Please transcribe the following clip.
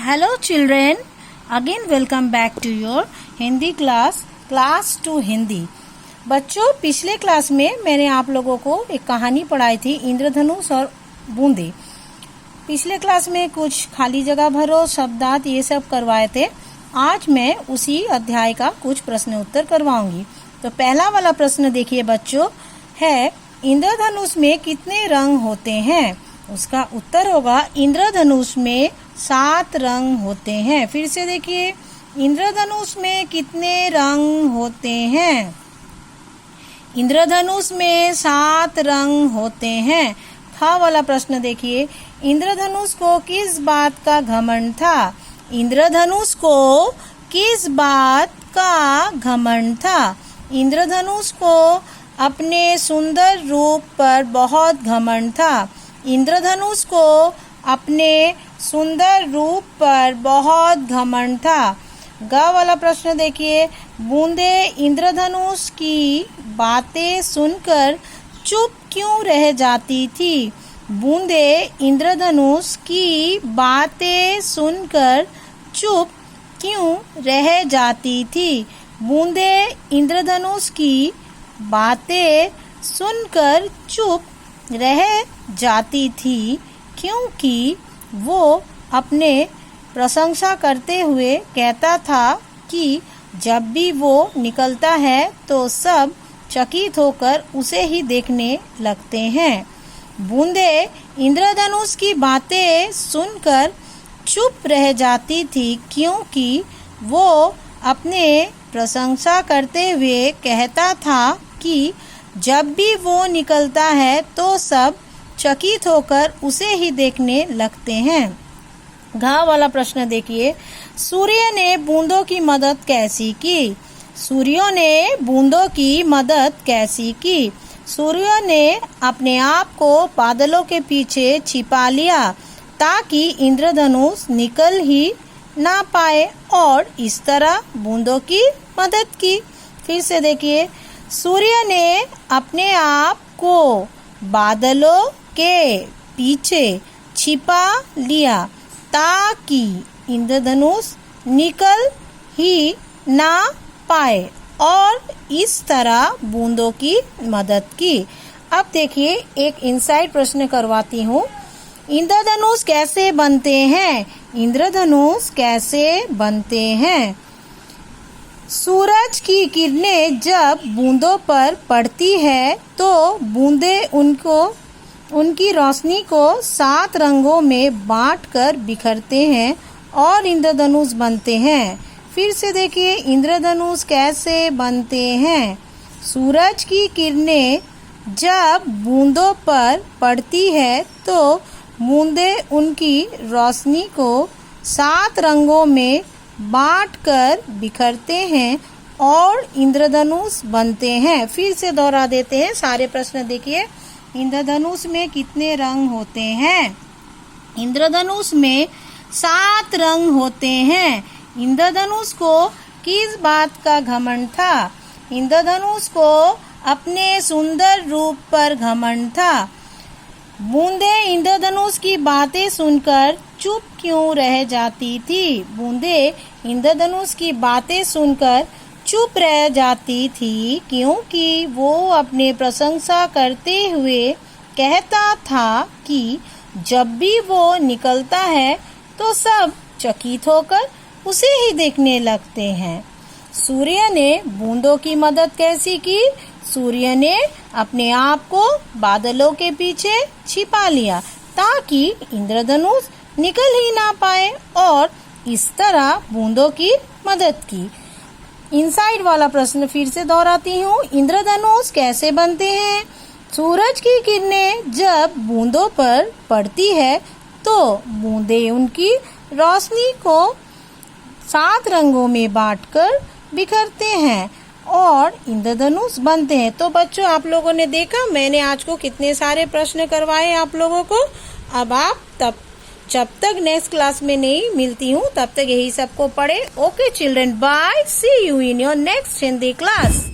Hello children, again welcome back to your Hindi class 2 Hindi. बच्चों, पिछले class में मैंने आप लोगों को एक कहानी पढ़ाई थी, इंद्रधनुष और बूंदे। पिछले क्लास में कुछ खाली जगह भरो, शब्दार्थ ये सब करवाए थे। आज मैं उसी अध्याय का कुछ प्रश्न उत्तर करवाऊंगी। तो पहला वाला प्रश्न देखिए बच्चों, है इंद्रधनुष में कितने रंग होते हैं? उसका उत्तर होगा इंद्रधनुष में 7 रंग होते हैं। फिर से देखिए, इंद्रधनुष में कितने रंग होते हैं? इंद्रधनुष में 7 रंग होते हैं। था वाला प्रश्न देखिए, इंद्रधनुष को किस बात का घमंड था? इंद्रधनुष को किस बात का घमंड था? इंद्रधनुष को अपने सुंदर रूप पर बहुत घमंड था। इंद्रधनुष को अपने सुंदर रूप पर बहुत घमंड था। ग वाला प्रश्न देखिए, बूंदे इंद्रधनुष की बातें सुनकर चुप क्यों रह जाती थी? बूंदे इंद्रधनुष की बातें सुनकर चुप क्यों रह जाती थी? बूंदे इंद्रधनुष की बातें सुनकर चुप रह जाती थी क्योंकि वो अपने प्रशंसा करते हुए कहता था कि जब भी वो निकलता है तो सब चकित होकर उसे ही देखने लगते हैं। बूंदे इंद्रधनुष की बातें सुनकर चुप रह जाती थी क्योंकि वो अपने प्रशंसा करते हुए कहता था कि जब भी वो निकलता है तो सब चकित होकर उसे ही देखने लगते हैं। घा वाला प्रश्न देखिए, सूर्य ने बूंदों की मदद कैसी की? सूर्य ने बूंदों की मदद कैसी की? सूर्य ने अपने आप को बादलों के पीछे छिपा लिया ताकि इंद्रधनुष निकल ही ना पाए और इस तरह बूंदों की मदद की। फिर से देखिए, सूर्य ने अपने आप को बादलों के पीछे छिपा लिया ताकि इंद्रधनुष निकल ही ना पाए और इस तरह बूंदों की मदद की। अब देखिए, एक इनसाइड प्रश्न करवाती हूँ। इंद्रधनुष कैसे बनते हैं? इंद्रधनुष कैसे बनते हैं? सूरज की किरणें जब बूंदों पर पड़ती है तो बूंदे उनकी रोशनी को 7 रंगों में बांटकर बिखरते हैं और इंद्रधनुष बनते हैं। फिर से देखिए, इंद्रधनुष कैसे बनते हैं? सूरज की किरणें जब बूंदों पर पड़ती है तो बूंदे उनकी रोशनी को 7 रंगों में बांटकर बिखरते हैं और इंद्रधनुष बनते हैं। फिर से दोहरा देते हैं सारे प्रश्न देखिए। इंद्रधनुष में कितने रंग होते हैं? इंद्रधनुष में 7 रंग होते हैं। इंद्रधनुष को किस बात का घमंड था? इंद्रधनुष को अपने सुंदर रूप पर घमंड था। बूंदे इंद्रधनुष की बातें सुनकर चुप क्यों रह जाती थी? बूंदे इंद्रधनुष की बातें सुनकर चुप रह जाती थी क्योंकि वो अपने प्रशंसा करते हुए कहता था कि जब भी वो निकलता है तो सब चकित होकर उसे ही देखने लगते हैं। सूर्य ने बूंदों की मदद कैसी की? सूर्य ने अपने आप को बादलों के पीछे छिपा लिया ताकि इंद्रधनुष निकल ही ना पाए और इस तरह बूंदों की मदद की। इनसाइड वाला प्रश्न फिर से दोहराती हूँ। इंद्रधनुष कैसे बनते हैं? सूरज की किरणें जब बूंदों पर पड़ती है तो बूंदे उनकी रोशनी को 7 रंगों में बांटकर बिखरते हैं और इंद्रधनुष बनते हैं। तो बच्चों, आप लोगों ने देखा मैंने आज को कितने सारे प्रश्न करवाए आप लोगों को। अब आप जब तक नेक्स्ट क्लास में नहीं मिलती हूँ तब तक यही सबको पढ़े। Okay children, bye, see you in your next Hindi class.